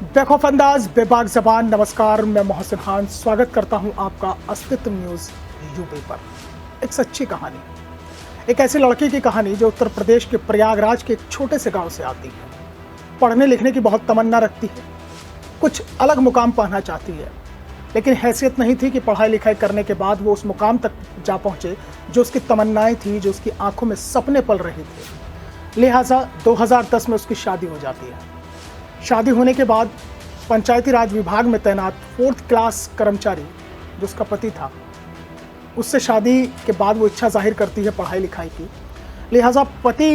बेखौफ अंदाज बेबाक जबान। नमस्कार, मैं मोहसिन खान स्वागत करता हूं आपका अस्तित्व न्यूज़ यूपी पर। एक सच्ची कहानी, एक ऐसी लड़की की कहानी जो उत्तर प्रदेश के प्रयागराज के एक छोटे से गांव से आती है। पढ़ने लिखने की बहुत तमन्ना रखती है, कुछ अलग मुकाम पाना चाहती है, लेकिन हैसियत नहीं थी कि पढ़ाई लिखाई करने के बाद वो उस मुकाम तक जा पहुंचे जो उसकी तमन्नाएं थी, जो उसकी आंखों में सपने पल रहे थे। लिहाजा 2010 में उसकी शादी हो जाती है। शादी होने के बाद पंचायती राज विभाग में तैनात 4th क्लास कर्मचारी जो उसका पति था, उससे शादी के बाद वो इच्छा जाहिर करती है पढ़ाई लिखाई की। लिहाजा पति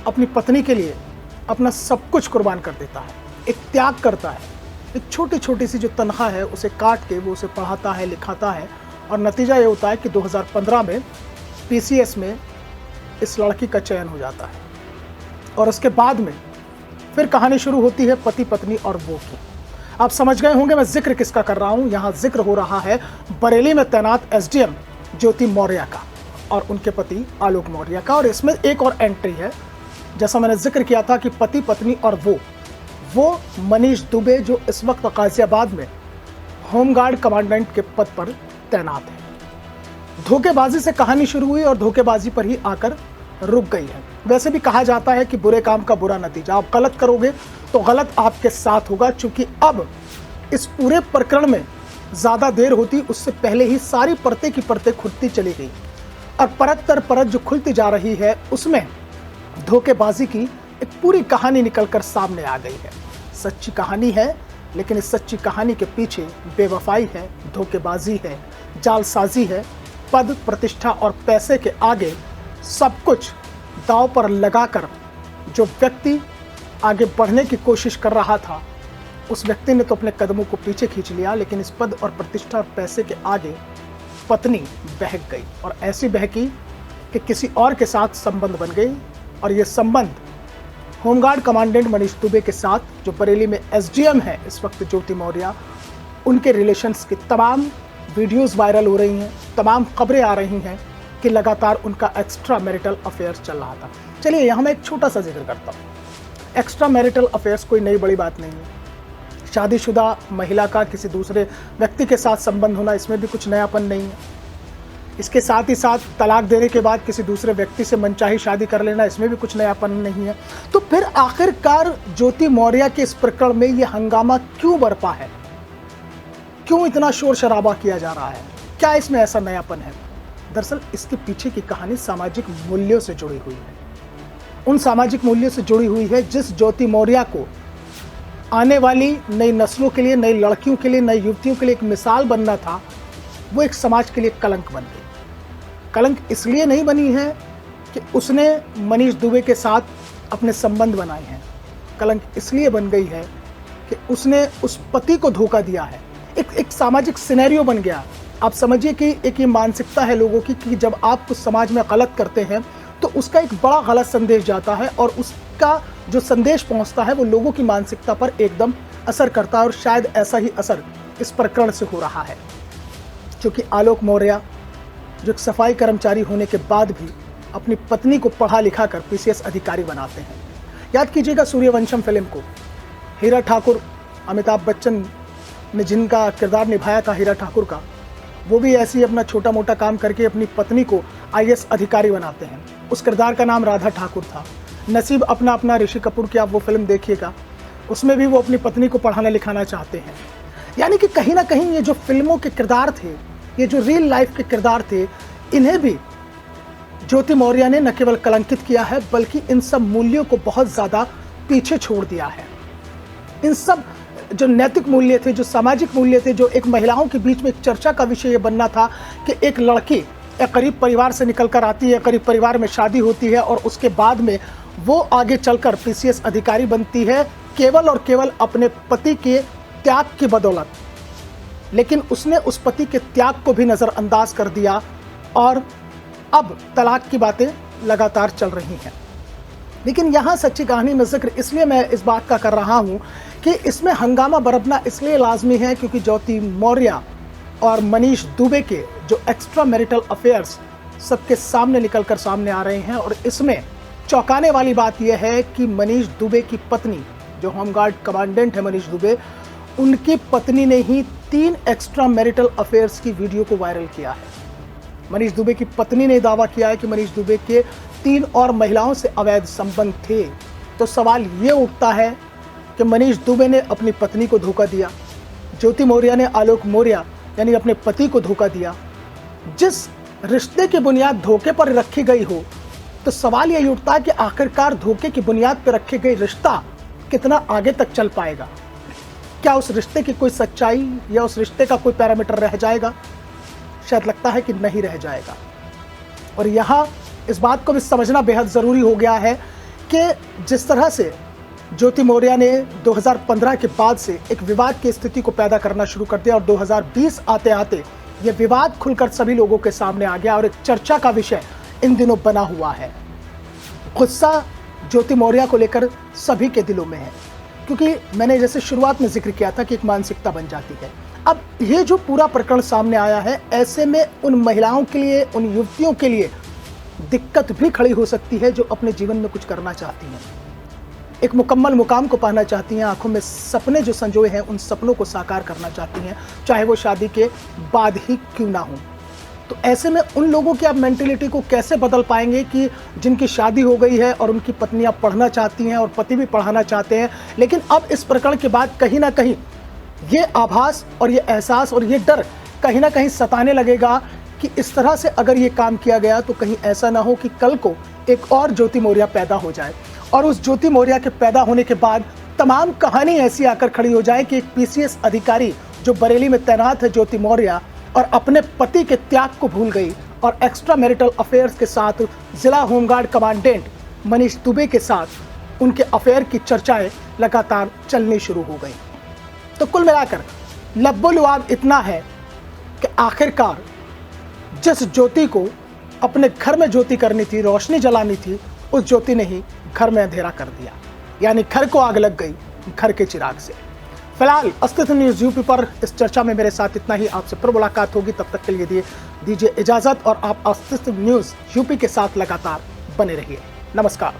अपनी पत्नी के लिए अपना सब कुछ कुर्बान कर देता है, एक त्याग करता है। एक छोटी छोटी सी जो तनख्वाह है उसे काट के वो उसे पढ़ाता है, लिखाता है, और नतीजा ये होता है कि 2015 में PCS में इस लड़की का चयन हो जाता है। और उसके बाद में फिर कहानी शुरू होती है पति पत्नी और वो की। आप समझ गए होंगे मैं जिक्र किसका कर रहा हूं। यहाँ जिक्र हो रहा है बरेली में तैनात SDM ज्योति मौर्य का और उनके पति आलोक मौर्य का। और इसमें एक और एंट्री है, जैसा मैंने जिक्र किया था कि पति पत्नी और वो मनीष दुबे जो इस वक्त गाजियाबाद में होमगार्ड कमांडेंट के पद पर तैनात है। धोखेबाजी से कहानी शुरू हुई और धोखेबाजी पर ही आकर रुक गई है। वैसे भी कहा जाता है कि बुरे काम का बुरा नतीजा, आप गलत करोगे तो गलत आपके साथ होगा। चूंकि अब इस पूरे प्रकरण में ज्यादा देर होती उससे पहले ही सारी परतें की परतें खुलती चली गई और परत दर परत जो खुलती जा रही है उसमें धोखेबाजी की एक पूरी कहानी निकलकर सामने आ गई है। सच्ची कहानी है, लेकिन इस सच्ची कहानी के पीछे बेवफाई है, धोखेबाजी है, जालसाजी है। पद, प्रतिष्ठा और पैसे के आगे सब कुछ दांव पर लगाकर जो व्यक्ति आगे बढ़ने की कोशिश कर रहा था, उस व्यक्ति ने तो अपने कदमों को पीछे खींच लिया, लेकिन इस पद और प्रतिष्ठा और पैसे के आगे पत्नी बहक गई। और ऐसी बहकी कि किसी और के साथ संबंध बन गई। और ये संबंध होमगार्ड कमांडेंट मनीष दुबे के साथ, जो बरेली में SDM है इस वक्त ज्योति मौर्य, उनके रिलेशंस की तमाम वीडियोस वायरल हो रही हैं, तमाम खबरें आ रही हैं कि लगातार उनका एक्स्ट्रा मैरिटल अफेयर्स चल रहा था। चलिए यहाँ मैं एक छोटा सा जिक्र करता हूँ। एक्स्ट्रा मैरिटल अफेयर्स कोई नई बड़ी बात नहीं है। शादीशुदा महिला का किसी दूसरे व्यक्ति के साथ संबंध होना, इसमें भी कुछ नयापन नहीं है। इसके साथ ही साथ तलाक देने के बाद किसी दूसरे व्यक्ति से मनचाही शादी कर लेना, इसमें भी कुछ नयापन नहीं है। तो फिर आखिरकार ज्योति मौर्य के इस प्रकरण में ये हंगामा क्यों बरपा है, क्यों इतना शोर शराबा किया जा रहा है, क्या इसमें ऐसा नयापन है? दरअसल इसके पीछे की कहानी सामाजिक मूल्यों से जुड़ी हुई है। उन सामाजिक मूल्यों से जुड़ी हुई है जिस ज्योति मौर्य को आने वाली नई नस्लों के लिए, नई लड़कियों के लिए, नई युवतियों के लिए एक मिसाल बनना था, वो एक समाज के लिए कलंक बन गई। कलंक इसलिए नहीं बनी है कि उसने मनीष दुबे के साथ अपने संबंध बनाए हैं, कलंक इसलिए बन गई है कि उसने उस पति को धोखा दिया है। एक सामाजिक सिनेरियो बन गया। आप समझिए कि एक ये मानसिकता है लोगों की कि जब आप कुछ समाज में गलत करते हैं तो उसका एक बड़ा गलत संदेश जाता है, और उसका जो संदेश पहुंचता है वो लोगों की मानसिकता पर एकदम असर करता है। और शायद ऐसा ही असर इस प्रकरण से हो रहा है, क्योंकि आलोक मौर्य जो एक सफाई कर्मचारी होने के बाद भी अपनी पत्नी को पढ़ा लिखा कर PCS अधिकारी बनाते हैं। याद कीजिएगा सूर्यवंशम फिल्म को, हीरा ठाकुर, अमिताभ बच्चन ने जिनका किरदार निभाया था हीरा ठाकुर का, वो भी ऐसे ही अपना छोटा मोटा काम करके अपनी पत्नी को IAS अधिकारी बनाते हैं। उस किरदार का नाम राधा ठाकुर था। नसीब अपना अपना, ऋषि कपूर की आप वो फिल्म देखिएगा, उसमें भी वो अपनी पत्नी को पढ़ाना लिखाना चाहते हैं। यानी कि कहीं ना कहीं ये जो फिल्मों के किरदार थे, ये जो रियल लाइफ के किरदार थे, इन्हें भी ज्योति मौर्य ने न केवल कलंकित किया है बल्कि इन सब मूल्यों को बहुत ज़्यादा पीछे छोड़ दिया है। इन सब जो नैतिक मूल्य थे, जो सामाजिक मूल्य थे, जो एक महिलाओं के बीच में एक चर्चा का विषय ये बनना था कि एक लड़की एक गरीब परिवार से निकल कर आती है, गरीब परिवार में शादी होती है और उसके बाद में वो आगे चलकर PCS अधिकारी बनती है केवल और केवल अपने पति के त्याग की बदौलत। लेकिन उसने उस पति के त्याग को भी नज़रअंदाज कर दिया और अब तलाक की बातें लगातार चल रही हैं। लेकिन यहाँ सच्ची कहानी में जिक्र इसलिए मैं इस बात का कर रहा हूँ कि इसमें हंगामा बरतना इसलिए लाजमी है क्योंकि ज्योति मौर्य और मनीष दुबे के जो एक्स्ट्रा मैरिटल अफेयर्स सबके सामने निकलकर सामने आ रहे हैं। और इसमें चौंकाने वाली बात यह है कि मनीष दुबे की पत्नी जो होमगार्ड कमांडेंट है मनीष दुबे, उनकी पत्नी ने ही 3 एक्स्ट्रा मैरिटल अफेयर्स की वीडियो को वायरल किया है। मनीष दुबे की पत्नी ने दावा किया है कि मनीष दुबे के 3 और महिलाओं से अवैध संबंध थे। तो सवाल ये उठता है कि मनीष दुबे ने अपनी पत्नी को धोखा दिया, ज्योति मौर्य ने आलोक मौर्य यानी अपने पति को धोखा दिया। जिस रिश्ते की बुनियाद धोखे पर रखी गई हो, तो सवाल यही उठता है कि आखिरकार धोखे की बुनियाद पर रखी गई रिश्ता कितना आगे तक चल पाएगा। क्या उस रिश्ते की कोई सच्चाई या उस रिश्ते का कोई पैरामीटर रह जाएगा? शायद लगता है कि नहीं रह जाएगा। और यहाँ इस बात को भी समझना बेहद ज़रूरी हो गया है कि जिस तरह से ज्योति मौर्य ने 2015 के बाद से एक विवाद की स्थिति को पैदा करना शुरू कर दिया और 2020 आते आते ये विवाद खुलकर सभी लोगों के सामने आ गया और एक चर्चा का विषय इन दिनों बना हुआ है। गुस्सा ज्योति मौर्य को लेकर सभी के दिलों में है, क्योंकि मैंने जैसे शुरुआत में जिक्र किया था कि एक मानसिकता बन जाती है। अब ये जो पूरा प्रकरण सामने आया है, ऐसे में उन महिलाओं के लिए, उन युवतियों के लिए दिक्कत भी खड़ी हो सकती है जो अपने जीवन में कुछ करना चाहती हैं, एक मुकम्मल मुकाम को पाना चाहती हैं, आंखों में सपने जो संजोए हैं उन सपनों को साकार करना चाहती हैं, चाहे वो शादी के बाद ही क्यों ना हो। तो ऐसे में उन लोगों की आप मेंटेलिटी को कैसे बदल पाएंगे कि जिनकी शादी हो गई है और उनकी पत्नियां पढ़ना चाहती हैं और पति भी पढ़ाना चाहते हैं, लेकिन अब इस प्रकरण के बाद कहीं ना कहीं ये आभास और ये एहसास और ये डर कहीं ना कहीं सताने लगेगा कि इस तरह से अगर ये काम किया गया तो कहीं ऐसा ना हो कि कल को एक और ज्योति मौर्य पैदा हो जाए और उस ज्योति मौर्य के पैदा होने के बाद तमाम कहानी ऐसी आकर खड़ी हो जाए कि एक पीसीएस अधिकारी जो बरेली में तैनात है ज्योति मौर्य और अपने पति के त्याग को भूल गई और एक्स्ट्रा मैरिटल अफेयर्स के साथ जिला होमगार्ड कमांडेंट मनीष दुबे के साथ उनके अफेयर की चर्चाएं लगातार चलनी शुरू हो गई। तो कुल मिलाकर लब्बो-लुआब इतना है कि आखिरकार जिस ज्योति को अपने घर में ज्योति करनी थी, रोशनी जलानी थी, उस ज्योति ने ही घर में अंधेरा कर दिया, यानी घर को आग लग गई घर के चिराग से। फिलहाल अस्तित्व न्यूज़ यूपी पर इस चर्चा में मेरे साथ इतना ही। आपसे फिर मुलाकात होगी, तब तक के लिए दीजिए इजाज़त और आप अस्तित्व न्यूज़ यूपी के साथ लगातार बने रहिए। नमस्कार।